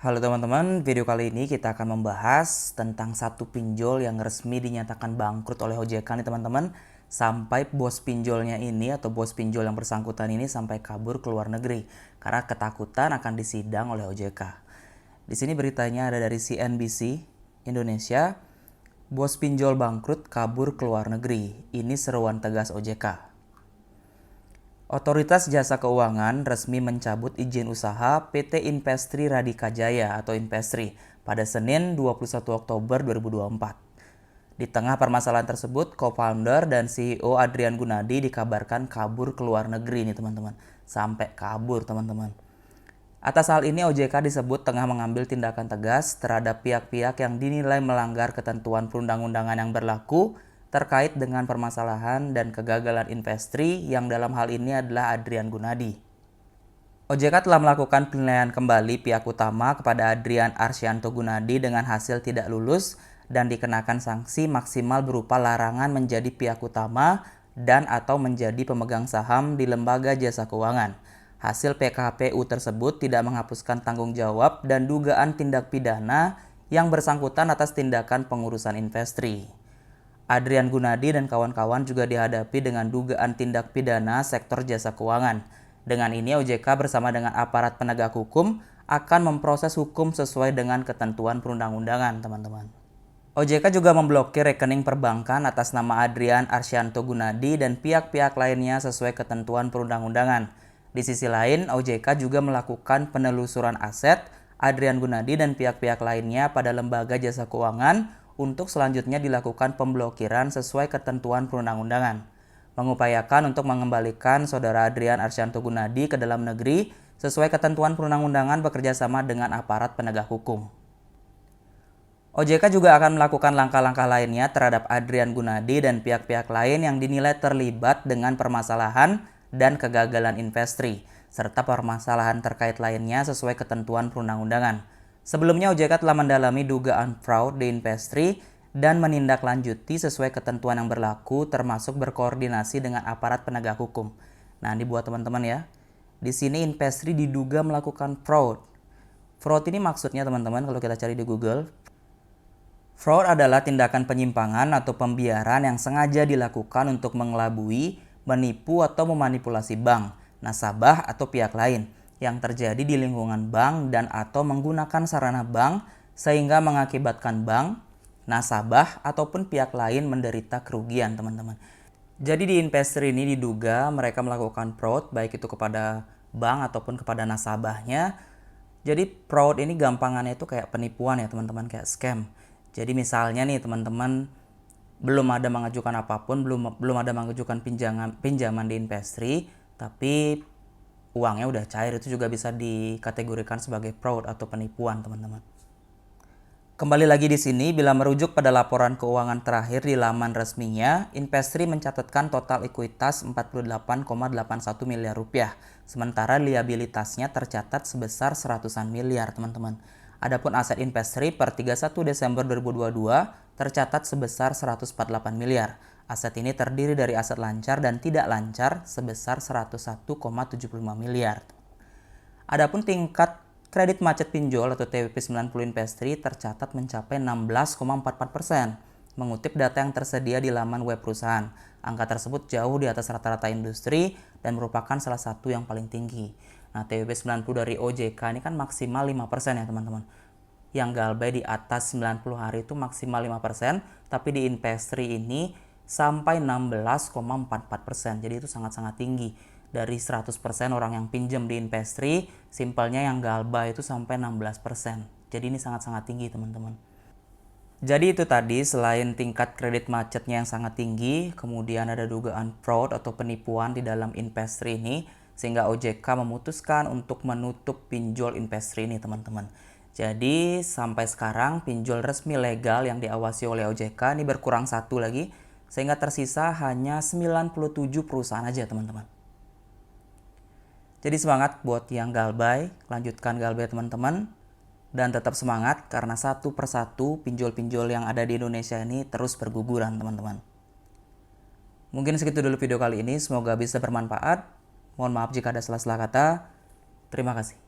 Halo teman-teman, video kali ini kita akan membahas tentang satu pinjol yang resmi dinyatakan bangkrut oleh OJK nih teman-teman. Sampai bos pinjolnya ini atau bos pinjol yang bersangkutan ini sampai kabur ke luar negeri karena ketakutan akan disidang oleh OJK. Di sini beritanya ada dari CNBC Indonesia. Bos pinjol bangkrut kabur ke luar negeri. Ini seruan tegas OJK. Otoritas Jasa Keuangan resmi mencabut izin usaha PT Investri Radika Jaya atau Investri pada Senin 21 Oktober 2024. Di tengah permasalahan tersebut, co-founder dan CEO Adrian Gunadi dikabarkan kabur ke luar negeri nih teman-teman. Sampai kabur teman-teman. Atas hal ini OJK disebut tengah mengambil tindakan tegas terhadap pihak-pihak yang dinilai melanggar ketentuan perundang-undangan yang berlaku terkait dengan permasalahan dan kegagalan Investri yang dalam hal ini adalah Adrian Gunadi. OJK telah melakukan penilaian kembali pihak utama kepada Adrian Arsyanto Gunadi dengan hasil tidak lulus dan dikenakan sanksi maksimal berupa larangan menjadi pihak utama dan atau menjadi pemegang saham di lembaga jasa keuangan. Hasil PKPU tersebut tidak menghapuskan tanggung jawab dan dugaan tindak pidana yang bersangkutan atas tindakan pengurusan Investri. Adrian Gunadi dan kawan-kawan juga dihadapi dengan dugaan tindak pidana sektor jasa keuangan. Dengan ini OJK bersama dengan aparat penegak hukum akan memproses hukum sesuai dengan ketentuan perundang-undangan, teman-teman. OJK juga memblokir rekening perbankan atas nama Adrian Arsyanto Gunadi dan pihak-pihak lainnya sesuai ketentuan perundang-undangan. Di sisi lain, OJK juga melakukan penelusuran aset Adrian Gunadi dan pihak-pihak lainnya pada lembaga jasa keuangan untuk selanjutnya dilakukan pemblokiran sesuai ketentuan perundang-undangan. Mengupayakan untuk mengembalikan saudara Adrian Arsyanto Gunadi ke dalam negeri sesuai ketentuan perundang-undangan bekerjasama dengan aparat penegak hukum. OJK juga akan melakukan langkah-langkah lainnya terhadap Adrian Gunadi dan pihak-pihak lain yang dinilai terlibat dengan permasalahan dan kegagalan Investri, serta permasalahan terkait lainnya sesuai ketentuan perundang-undangan. Sebelumnya OJK telah mendalami dugaan fraud di Investri dan menindaklanjuti sesuai ketentuan yang berlaku termasuk berkoordinasi dengan aparat penegak hukum. Nah, ini buat teman-teman ya. Di sini Investri diduga melakukan fraud. Fraud ini maksudnya teman-teman kalau kita cari di Google. Fraud adalah tindakan penyimpangan atau pembiaran yang sengaja dilakukan untuk mengelabui, menipu atau memanipulasi bank, nasabah atau pihak lain yang terjadi di lingkungan bank dan atau menggunakan sarana bank sehingga mengakibatkan bank, nasabah, ataupun pihak lain menderita kerugian teman-teman. Jadi di Investri ini diduga mereka melakukan fraud baik itu kepada bank ataupun kepada nasabahnya. Jadi fraud ini gampangannya itu kayak penipuan ya teman-teman, kayak scam. Jadi misalnya nih teman-teman belum ada mengajukan apapun, belum ada mengajukan pinjaman di Investri, tapi uangnya udah cair, itu juga bisa dikategorikan sebagai fraud atau penipuan, teman-teman. Kembali lagi di sini, bila merujuk pada laporan keuangan terakhir di laman resminya, Investri mencatatkan total ekuitas 48,81 miliar rupiah, sementara liabilitasnya tercatat sebesar seratusan miliar, teman-teman. Adapun aset Investri per 31 Desember 2022 tercatat sebesar 148 miliar. Aset ini terdiri dari aset lancar dan tidak lancar sebesar 101,75 miliar. Adapun tingkat kredit macet pinjol atau TWP 90 Investri tercatat mencapai 16,44%. Mengutip data yang tersedia di laman web perusahaan, angka tersebut jauh di atas rata-rata industri dan merupakan salah satu yang paling tinggi. Nah, TWP 90 dari OJK ini kan maksimal 5% ya teman-teman. Yang galbay di atas 90 hari itu maksimal 5%, tapi di Investri ini sampai 16,44%. Jadi itu sangat-sangat tinggi. Dari 100% orang yang pinjam di Investri, simpelnya yang galbay itu sampai 16%. Jadi ini sangat-sangat tinggi teman-teman. Jadi itu tadi, selain tingkat kredit macetnya yang sangat tinggi, kemudian ada dugaan fraud atau penipuan di dalam Investri ini, sehingga OJK memutuskan untuk menutup pinjol Investri ini teman-teman. Jadi sampai sekarang pinjol resmi legal yang diawasi oleh OJK ini berkurang satu lagi, sehingga tersisa hanya 97 perusahaan aja teman-teman. Jadi semangat buat yang galbay, lanjutkan galbay teman-teman. Dan tetap semangat karena satu persatu pinjol-pinjol yang ada di Indonesia ini terus berguguran teman-teman. Mungkin segitu dulu video kali ini, semoga bisa bermanfaat. Mohon maaf jika ada salah-salah kata. Terima kasih.